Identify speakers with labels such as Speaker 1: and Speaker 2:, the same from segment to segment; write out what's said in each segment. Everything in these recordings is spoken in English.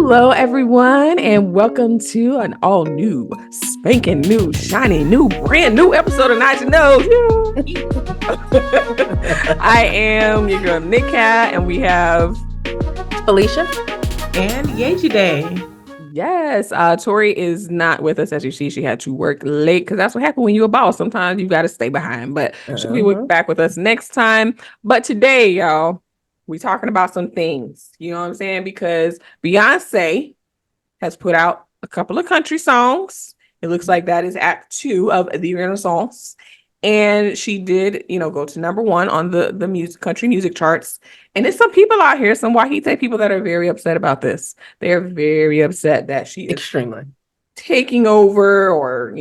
Speaker 1: Hello, everyone, and welcome to an all new, spanking new, shiny new, brand new episode of Not to Know. I am your girl, Nick Cat, and we have
Speaker 2: Alicia
Speaker 3: and Yeji Day.
Speaker 1: Yes, Tori is not with us. As you see, she had to work late because that's what happened when you're a boss. Sometimes you got to stay behind, but she'll be back with us next time. But today, y'all, we talking about some things. You know what I'm saying? Because Beyonce has put out a couple of country songs. It looks like that is Act 2 of the Renaissance. And she did, go to number 1 on the country music charts. And there's some people out here, some Wahite people that are very upset about this. They're very upset that she is
Speaker 2: extremely
Speaker 1: taking over or,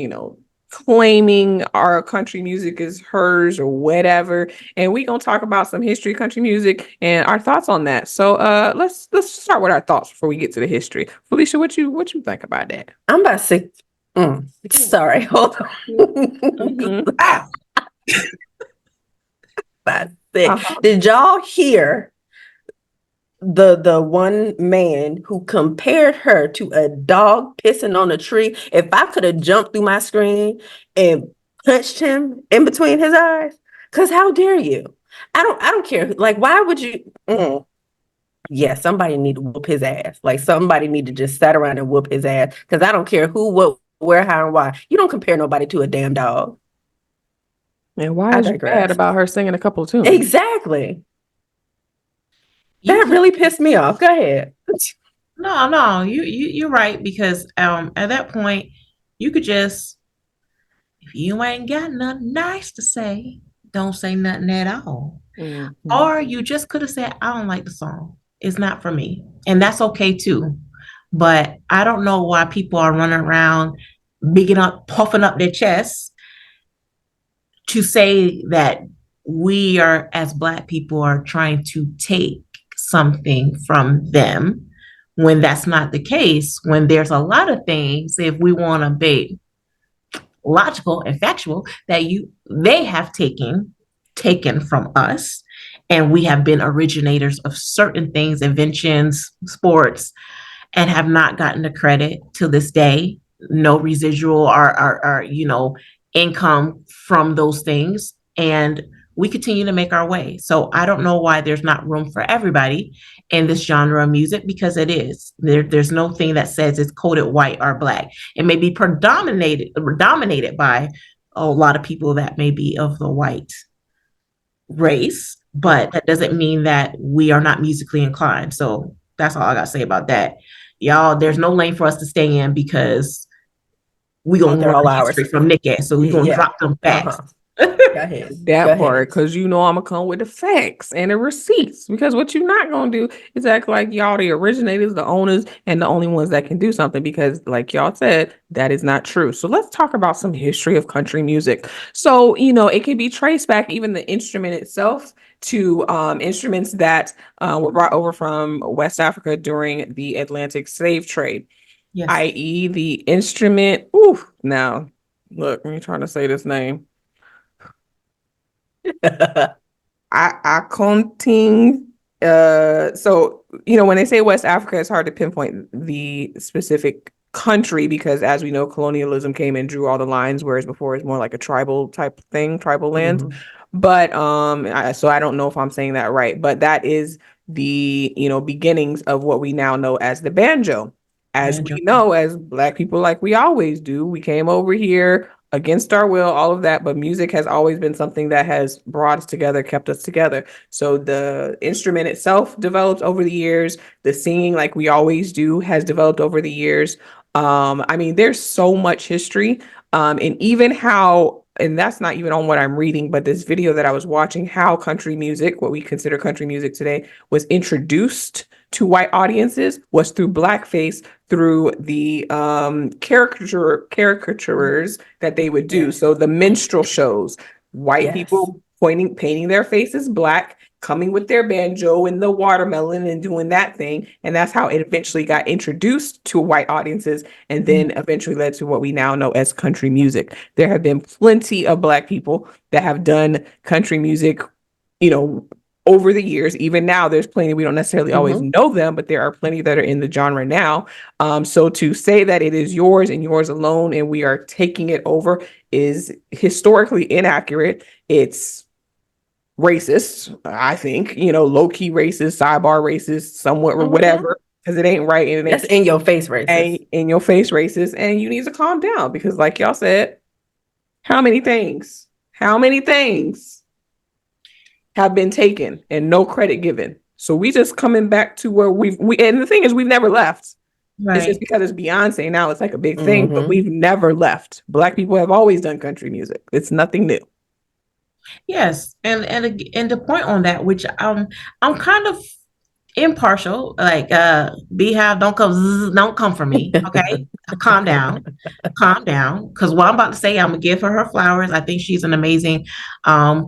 Speaker 1: claiming our country music is hers or whatever. And we're gonna talk about some history of country music and our thoughts on that. So let's start with our thoughts before we get to the history. Felicia, what you think about that?
Speaker 2: I'm about to say sorry, hold on. Did y'all hear the one man who compared her to a dog pissing on a tree? If I could have jumped through my screen and punched him in between his eyes, because how dare you? I don't care. Like, why would you? Yeah, somebody need to whoop his ass. Like, somebody need to just sit around and whoop his ass. Because I don't care who, what, where, how, and why. You don't compare nobody to a damn dog.
Speaker 1: And why is you mad about her singing a couple of tunes?
Speaker 2: Exactly. That really pissed me off. Go ahead.
Speaker 3: No, you're right, because at that point you could just, if you ain't got nothing nice to say, don't say nothing at all. Mm-hmm. Or you just could have said, I don't like the song. It's not for me. And that's okay too. But I don't know why people are running around puffing up their chests to say that we are, as Black people, are trying to take something from them, when that's not the case. When there's a lot of things, if we want to be logical and factual, that they have taken from us, and we have been originators of certain things, inventions, sports, and have not gotten the credit to this day. No residual or income from those things, and we continue to make our way. So I don't know why there's not room for everybody in this genre of music, because it is. There's no thing that says it's coded white or Black. It may be dominated by a lot of people that may be of the white race, but that doesn't mean that we are not musically inclined. So that's all I gotta say about that. Y'all, there's no lane for us to stay in, because we gonna run history from Nick ass, so we gonna drop them facts.
Speaker 1: Go ahead. That part, because I'm gonna come with the facts and the receipts. Because what you're not gonna do is act like y'all the originators, the owners, and the only ones that can do something. Because, like y'all said, that is not true. So let's talk about some history of country music. So it can be traced back, even the instrument itself, to instruments that were brought over from West Africa during the Atlantic slave trade. Yes. I.e., the instrument. Now, look, let me try to say this name. Accounting. So when they say West Africa, it's hard to pinpoint the specific country, because, as we know, colonialism came and drew all the lines, whereas before it's more like a tribal type thing, tribal land. Mm-hmm. But so I don't know if I'm saying that right, but that is the beginnings of what we now know as the banjo. As we know, as Black people, like we always do, we came over here against our will, all of that, but music has always been something that has brought us together, kept us together. So the instrument itself developed over the years. The singing, like we always do, has developed over the years. There's so much history, and even how, and that's not even on what I'm reading, but this video that I was watching, how country music, what we consider country music today, was introduced to white audiences was through blackface, through the caricaturers that they would do. So the minstrel shows, white people painting their faces Black, coming with their banjo and the watermelon and doing that thing. And that's how it eventually got introduced to white audiences, and then eventually led to what we now know as country music. There have been plenty of Black people that have done country music, over the years. Even now, there's plenty, we don't necessarily always
Speaker 2: Mhm.
Speaker 1: know them, but there are plenty that are in the genre now. So to say that it is yours and yours alone and we are taking it over is historically inaccurate. It's racist, I think, low key racist, sidebar racist, somewhat or
Speaker 2: Mhm.
Speaker 1: whatever, because it ain't right and it
Speaker 2: That's
Speaker 1: ain't
Speaker 2: in your face racist.
Speaker 1: in your face racist. And you need to calm down because, like y'all said, how many things have been taken and no credit given? So we just coming back to where and the thing is, we've never left. It's just
Speaker 3: Right.
Speaker 1: because it's Beyonce now, it's like a big thing, but
Speaker 2: Mhm.
Speaker 1: we've never left. Black people have always done country music. It's nothing new.
Speaker 3: Yes, and the point on that, which I'm kind of impartial, like Beehive, don't come for me, okay? Calm down, because what I'm about to say, I'm gonna give her her flowers. I think she's an amazing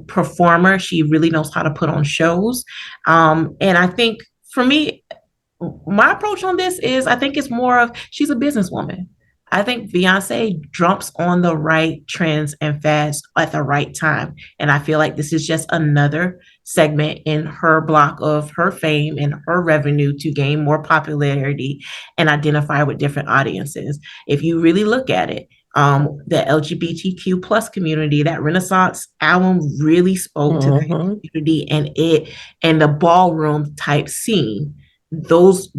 Speaker 3: performer. She really knows how to put on shows, and I think for me, my approach on this is I think it's more of she's a businesswoman. I think Beyonce jumps on the right trends and fads at the right time. And I feel like this is just another segment in her block of her fame and her revenue to gain more popularity and identify with different audiences. If you really look at it, the LGBTQ plus community, that Renaissance album really spoke to that
Speaker 2: Mhm.
Speaker 3: community and the ballroom type scene. Those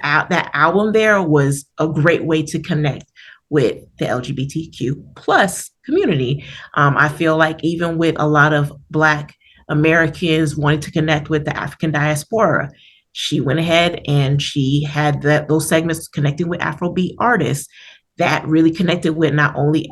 Speaker 3: out that album there was a great way to connect with the LGBTQ plus community. I feel like even with a lot of Black Americans wanting to connect with the African diaspora, she went ahead and she had those segments connecting with Afrobeat artists that really connected with not only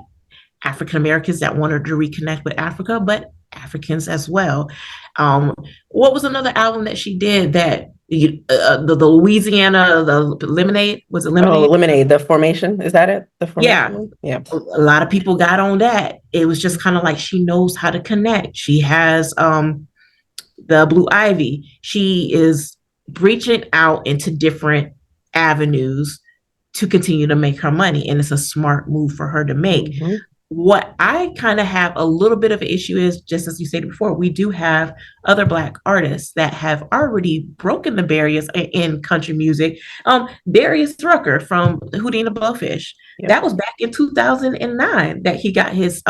Speaker 3: African Americans that wanted to reconnect with Africa, but Africans as well. Um, what was another album that she did that the Louisiana, the Lemonade, was it
Speaker 2: Oh,
Speaker 3: Lemonade?
Speaker 2: Lemonade, the formation. Is that it? The
Speaker 3: Yeah,
Speaker 2: formation one? Yeah.
Speaker 3: a lot of people got on that. It was just kind of like she knows how to connect. She has the Blue Ivy. She is reaching out into different avenues to continue to make her money, and it's a smart move for her to make.
Speaker 2: Mhm.
Speaker 3: What I kind of have a little bit of an issue is, just as you said before, we do have other Black artists that have already broken the barriers in country music. Darius Rucker from Hootie and the Blowfish.
Speaker 2: Yep.
Speaker 3: That was back in 2009 that he got his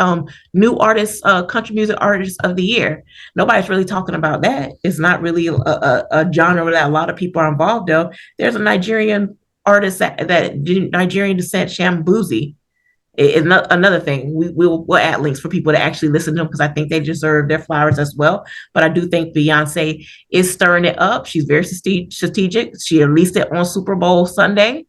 Speaker 3: new artist, country music artist of the year. Nobody's really talking about that. It's not really a genre that a lot of people are involved in. There's a Nigerian artist that Nigerian descent, Shambuzi, is not another thing. We'll add links for people to actually listen to them because I think they deserve their flowers as well. But I do think Beyonce is stirring it up. She's very strategic. She released it on Super Bowl Sunday.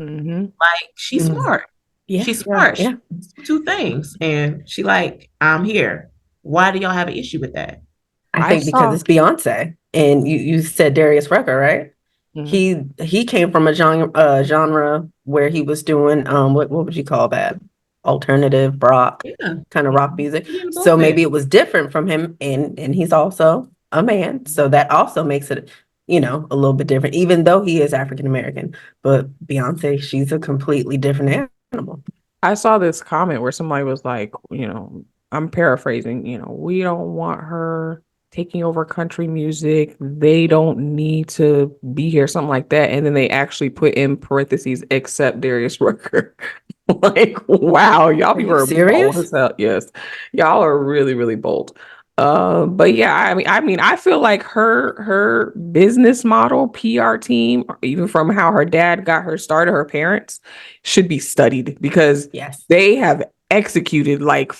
Speaker 1: Mm-hmm.
Speaker 3: Like she's
Speaker 2: Mm.
Speaker 3: smart.
Speaker 2: Yeah.
Speaker 3: She's
Speaker 2: Yeah.
Speaker 3: smart.
Speaker 2: Yeah.
Speaker 3: She's two things, and she like, I'm here. Why do y'all have an issue with that?
Speaker 2: I
Speaker 1: I
Speaker 2: think because
Speaker 1: saw.
Speaker 2: it's Beyonce, and you said Darius Rucker, right?
Speaker 1: Mhm.
Speaker 2: He came from a genre where he was doing what would you call that? Alternative rock,
Speaker 3: Yeah,
Speaker 2: kind of rock music.
Speaker 3: Hootie and the
Speaker 2: So
Speaker 3: Blowfish.
Speaker 2: maybe it was different from him, and he's also a man, so that also makes it, a little bit different, even though he is African American. But Beyonce, she's a completely different animal.
Speaker 1: I saw this comment where somebody was like, I'm paraphrasing, we don't want her taking over country music. They don't need to be here, something like that. And then they actually put in parentheses, except Darius Rucker. Like, wow, y'all
Speaker 2: Are
Speaker 1: people
Speaker 2: you
Speaker 1: are bold
Speaker 2: serious?
Speaker 1: as hell. Yes, y'all are really, really bold. But yeah, I mean, I feel like her business model, PR team, even from how her dad got her started, her parents should be studied because
Speaker 2: Yes.
Speaker 1: they have executed like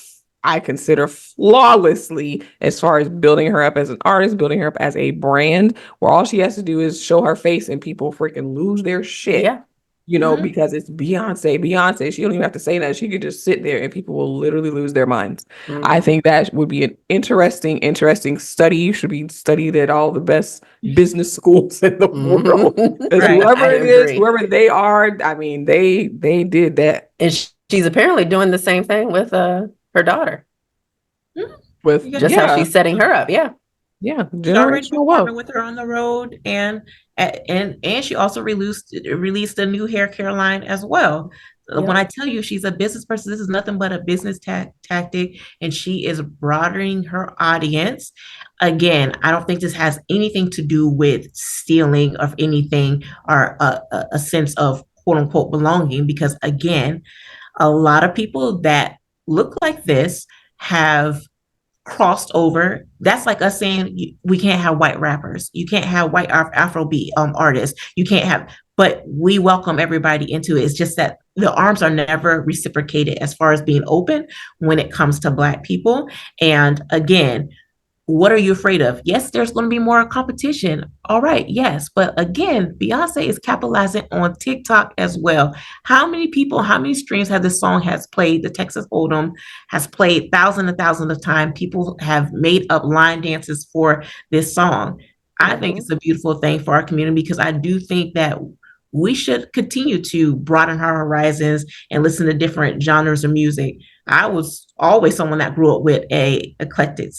Speaker 1: I consider flawlessly as far as building her up as an artist, building her up as a brand, where all she has to do is show her face and people freaking lose their shit,
Speaker 2: Yeah.
Speaker 3: Mhm.
Speaker 1: because it's Beyonce. Beyonce, she don't even have to say that. She could just sit there and people will literally lose their minds. I
Speaker 2: Mhm.
Speaker 1: think that would be an interesting study. You should be studied at all the best business schools in the world.
Speaker 2: Mhm.
Speaker 1: Because
Speaker 3: Right.
Speaker 2: I
Speaker 1: whoever it is,
Speaker 2: agree.
Speaker 1: whoever they are, I mean, they did that
Speaker 2: And she's apparently doing the same thing with her daughter,
Speaker 3: Mhm.
Speaker 1: with
Speaker 3: You got,
Speaker 2: just how
Speaker 1: yeah.
Speaker 2: she's setting her up. Yeah.
Speaker 1: Yeah,
Speaker 3: She's already
Speaker 1: generational wealth.
Speaker 3: performing with her on the road, and she also released a new hair care line as well. When
Speaker 2: Yep.
Speaker 3: I tell you she's a business person, this is nothing but a business tactic, and she is broadening her audience. Again, I don't think this has anything to do with stealing of anything or a sense of quote unquote belonging, because again, a lot of people that look like this have crossed over. That's like us saying we can't have white rappers, you can't have white Afrobeat artists, you can't have. But we welcome everybody into it. It's just that the arms are never reciprocated as far as being open when it comes to Black people. And again, what are you afraid of? Yes, there's going to be more competition. All right, yes. But again, Beyonce is capitalizing on TikTok as well. How many people, how many streams have this song has played? The Texas Hold'em has played thousands and thousands of times. People have made up line dances for this song. I think it's a beautiful thing for our community, because I do think that we should continue to broaden our horizons and listen to different genres of music. I was always someone that grew up with a eclectic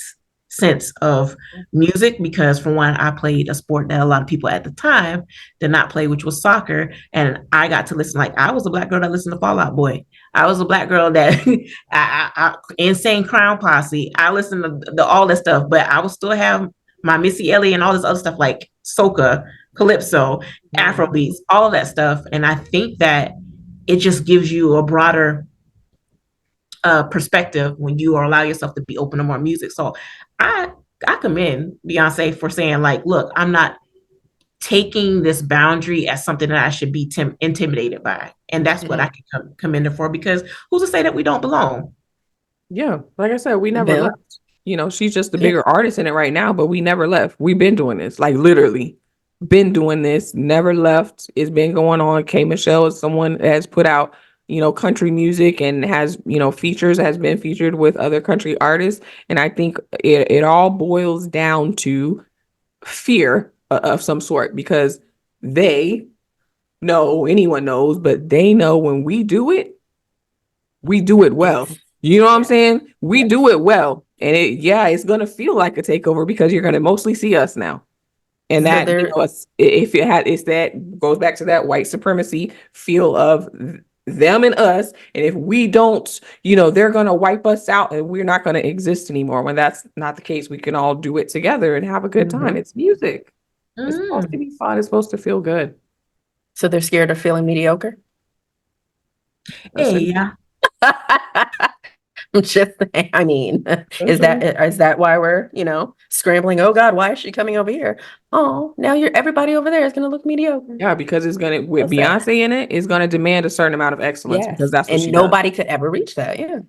Speaker 3: sense of music, because for one, I played a sport that a lot of people at the time did not play, which was soccer. And I got to listen, like I was a Black girl that listened to Fall Out Boy. I was a Black girl that Insane Clown Posse. I listened to all that stuff, but I will still have my Missy Elliott and all this other stuff like soca, calypso, Afrobeats, all of that stuff. And I think that it just gives you a broader perspective when you allow yourself to be open to more music. So I I commend Beyonce for saying, like, look, I'm not taking this boundary as something that I should be intimidated by. And that's what I can commend her for, because who's to say that we don't belong?
Speaker 1: Yeah, like I said, we never
Speaker 2: Bill.
Speaker 1: left. You know, she's just the bigger artist in it right now, but we never left. We've been doing this, like literally been doing this, never left. It's been going on. K Michelle is someone that has put out, you know, country music and has, you know, has been featured with other country artists. And I think it all boils down to fear of some sort, because they know, anyone knows, but they know when we do it well. You know what I'm saying? We do it well. And it's going to feel like a takeover, because you're going to mostly see us now. And
Speaker 2: So
Speaker 1: that, you
Speaker 2: there,
Speaker 1: know, it's that goes back to that white supremacy feel of them and us. And if we don't, you know, they're going to wipe us out and we're not going to exist anymore. When that's not the case, we can all do it together and have a good time. It's music. It's supposed to be fun. It's supposed to feel good.
Speaker 2: so they're scared of feeling mediocre.
Speaker 3: Hey, yeah.
Speaker 2: I'm just saying, I mean, is that why we're, scrambling? Oh God, why is she coming over here? Oh, now everybody over there is gonna look mediocre.
Speaker 1: Yeah, because it's gonna, with
Speaker 2: That's sad.
Speaker 1: Beyonce in it, it's gonna demand a certain amount of excellence, because
Speaker 2: Yes.
Speaker 1: that's what
Speaker 2: And
Speaker 1: she does.
Speaker 2: nobody could ever reach that. Yeah.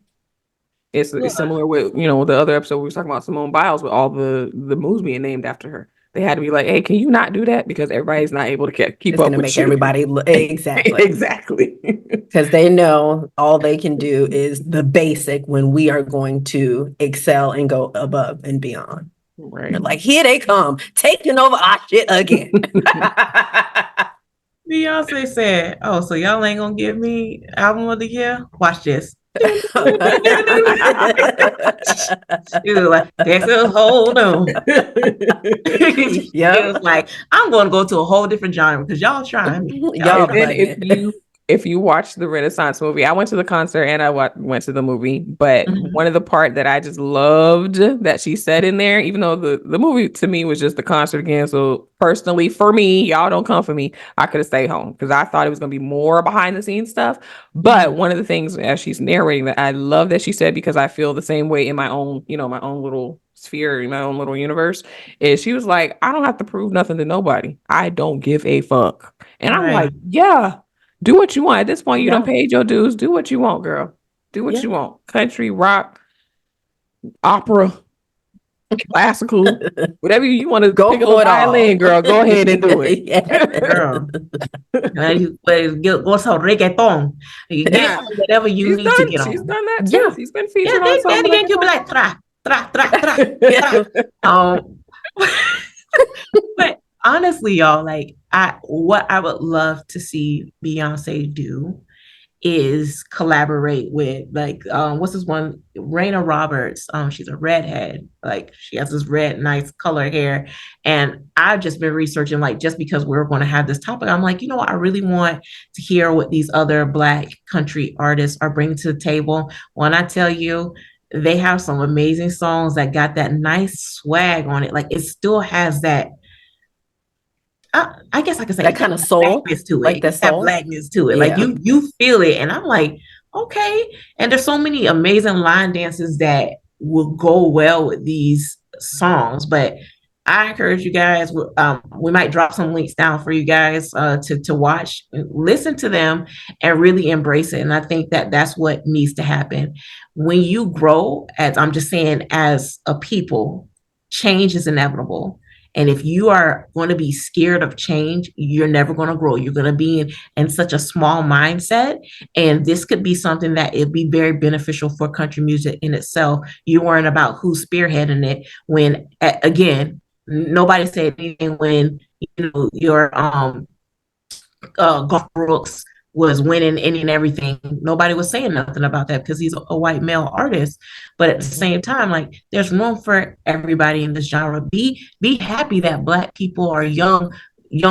Speaker 1: It's similar with, you know, the other episode we were talking about Simone Biles, with all the moves being named after her. They had to be like, hey, can you not do that? Because everybody's not able to keep
Speaker 2: It's
Speaker 1: up
Speaker 2: gonna
Speaker 1: with
Speaker 2: make
Speaker 1: you.
Speaker 2: everybody exactly.
Speaker 1: Exactly.
Speaker 2: Because they know all they can do is the basic when we are going to excel and go above and beyond.
Speaker 1: Right.
Speaker 2: They're like, here they come, taking over our shit again.
Speaker 3: Beyonce said, "Oh, so y'all ain't gonna give me album of the year? Watch this." She was like, Texas, hold on. It was like, I'm going to go to a whole different genre because y'all trying me.
Speaker 2: Y'all
Speaker 1: And then
Speaker 2: bugging.
Speaker 1: if you watch the Renaissance movie, I went to the concert and I went to the movie, but one of the part that I just loved that she said in there, even though the movie to me was just the concert again. So personally, for me, y'all don't come for me. I could have stayed home because I thought it was going to be more behind the scenes stuff. But one of the things as she's narrating that I love that she said, because I feel the same way in my own, you know, my own little sphere, in my own little universe, is she was like, I don't have to prove nothing to nobody. I don't give a fuck. And I'm like, yeah, do what you want. At this point, you done paid your dues. Do what you want, girl. Do what you want. Country, rock, opera, classical, whatever you want to
Speaker 2: Go
Speaker 1: pick up
Speaker 2: for
Speaker 1: a
Speaker 2: it all.
Speaker 1: violin, girl. Go ahead and do it.
Speaker 3: Girl. Go to reggaeton. You get whatever you need to get on.
Speaker 1: She's done that too.
Speaker 2: Yeah.
Speaker 1: She's been featured on some
Speaker 3: Daddy Yankee will be like, tra, tra, tra, tra, tra. But honestly, y'all, like what I would love to see Beyonce do is collaborate with like what's this one, Raina Roberts. She's a redhead, like she has this red nice color hair, and I've just been researching, like, just because we're going to have this topic, I'm like, I really want to hear what these other Black country artists are bringing to the table. When I tell you, they have some amazing songs that got that nice swag on it. Like, it still has that, I guess I could say,
Speaker 2: That kind of soul,
Speaker 3: blackness to
Speaker 2: like
Speaker 3: it.
Speaker 2: that
Speaker 3: You have
Speaker 2: soul.
Speaker 3: blackness to it. Like,
Speaker 2: Yeah.
Speaker 3: you feel it. And I'm like, okay. And there's so many amazing line dances that will go well with these songs. But I encourage you guys, we might drop some links down for you guys to watch, listen to them, and really embrace it. And I think that that's what needs to happen. When you grow, as I'm just saying, as a people, change is inevitable. And if you are going to be scared of change, you're never going to grow. You're going to be in such a small mindset. And this could be something that it'd be very beneficial for country music in itself. You weren't about who's spearheading it when, again, nobody said anything when, your Garth Brooks was winning any and everything. Nobody was saying nothing about that because he's a white male artist. But at the same time, like, there's room for everybody in this genre. Be happy that Black people or young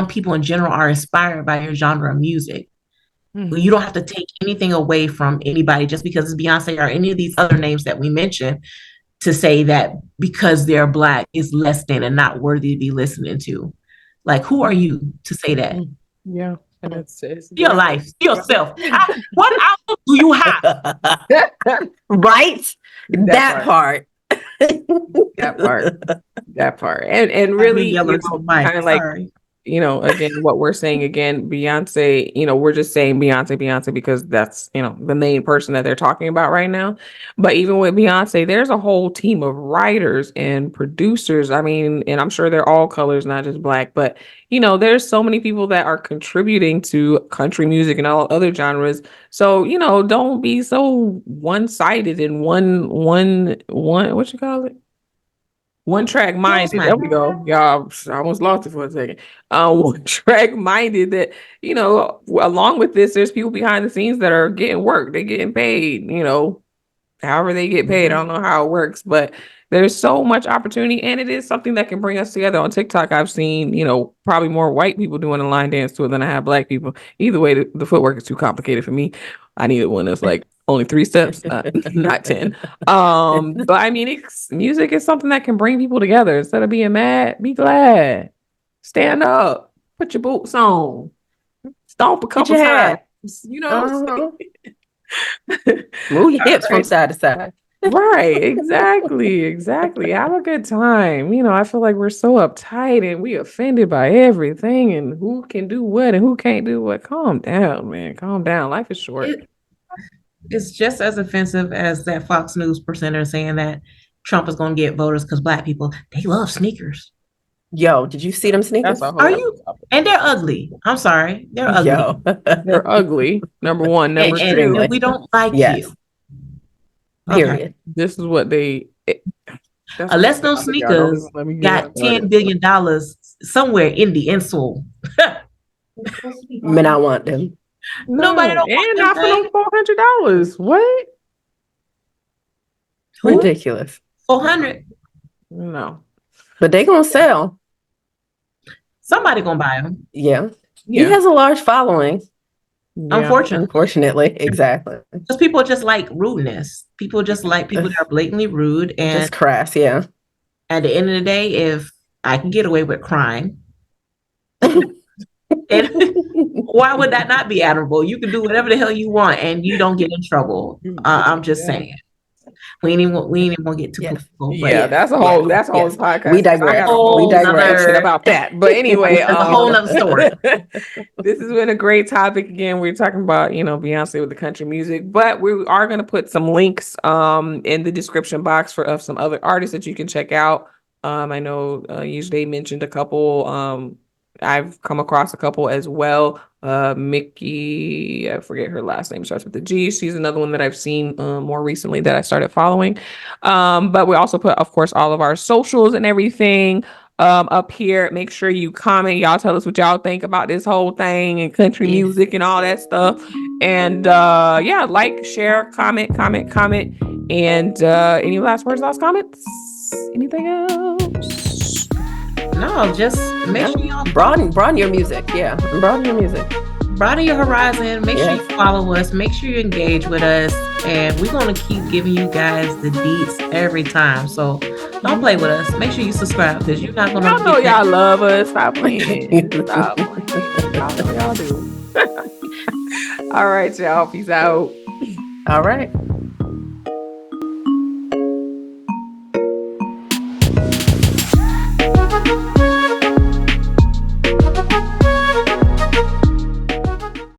Speaker 3: people in general are inspired by your genre of music. You don't have to take anything away from anybody just because it's Beyonce or any of these other names that we mentioned, to say that because they're Black is less than and not worthy to be listening to. Like, who are you to say that?
Speaker 1: Yeah. And it's
Speaker 3: Your life, yourself. What album do you have?
Speaker 2: Right? That part.
Speaker 1: That part. And really,
Speaker 3: Yelling to Mike.
Speaker 1: kind of like,
Speaker 3: Sorry.
Speaker 1: Again, what we're saying again, Beyonce, we're just saying Beyonce because that's, the main person that they're talking about right now. But even with Beyonce, there's a whole team of writers and producers. I mean, and I'm sure they're all colors, not just Black, but there's so many people that are contributing to country music and all other genres. So, don't be so one-sided and one, what you call it? One track minded. There we go. Y'all, I almost lost it for a second. One track minded that, along with this, there's people behind the scenes that are getting work. They're getting paid, however they get paid. I don't know how it works, but there's so much opportunity, and it is something that can bring us together. On TikTok, I've seen, probably more white people doing a line dance to it than I have Black people. Either way, the footwork is too complicated for me. I needed one that's like only 3 steps, not 10. But I mean, music is something that can bring people together. Instead of being mad, be glad. Stand up, put your boots on, stomp a couple times.
Speaker 2: Move your hips from side to side.
Speaker 1: Right, exactly. Have a good time. I feel like we're so uptight and we offended by everything and who can do what and who can't do what. Calm down, man. Calm down. Life is short.
Speaker 3: It's just as offensive as that Fox News presenter saying that Trump is going to get voters because Black people, they love sneakers.
Speaker 2: Yo, did you see them sneakers?
Speaker 3: Are you? And they're ugly. I'm sorry. They're ugly.
Speaker 2: Yo.
Speaker 1: They're ugly. Number one. Number two.
Speaker 3: And we don't like you.
Speaker 2: Period.
Speaker 1: Okay. This is what they.
Speaker 3: Unless those sneakers got $10 billion somewhere in the insole.
Speaker 2: Man, I want them.
Speaker 3: Nobody don't
Speaker 1: and not for no $400. What?
Speaker 2: Ridiculous.
Speaker 3: 400.
Speaker 1: No.
Speaker 2: But they gonna sell.
Speaker 3: Somebody gonna buy them.
Speaker 2: Yeah. He has a large following.
Speaker 1: Yeah.
Speaker 2: Unfortunately, exactly.
Speaker 3: Because people just like rudeness. People just like people that are blatantly rude and
Speaker 2: just crass. Yeah.
Speaker 3: At the end of the day, if I can get away with crime, and why would that not be admirable? You can do whatever the hell you want and you don't get in trouble. I'm just saying. We ain't even want to get too political.
Speaker 1: Yeah, that's a whole podcast.
Speaker 2: We digress.
Speaker 1: We digress about that. But anyway,
Speaker 3: a whole nother story.
Speaker 1: This has been a great topic. Again, we're talking about Beyonce with the country music, but we are going to put some links in the description box of some other artists that you can check out. I know usually mentioned a couple. I've come across a couple as well. Mickey, I forget her last name, starts with the G. She's another one that I've seen more recently that I started following. But we also put, of course, all of our socials and everything up here. Make sure you comment. Y'all tell us what y'all think about this whole thing and country
Speaker 2: Yes.
Speaker 1: music and all that stuff. And yeah, like, share, comment. And any last words, last comments? Anything else?
Speaker 3: No, just make sure y'all
Speaker 2: broaden your music. Yeah, broaden your music.
Speaker 3: broaden your horizon. Make sure
Speaker 2: Yes.
Speaker 3: you follow us. Make sure you engage with us. And we're going to keep giving you guys the deets every time. So don't play with us. Make sure you subscribe because you're not going to
Speaker 1: Y'all know y'all love us. Stop playing. Stop playing. Y'all know y'all do. All right, y'all. Peace out.
Speaker 2: All right.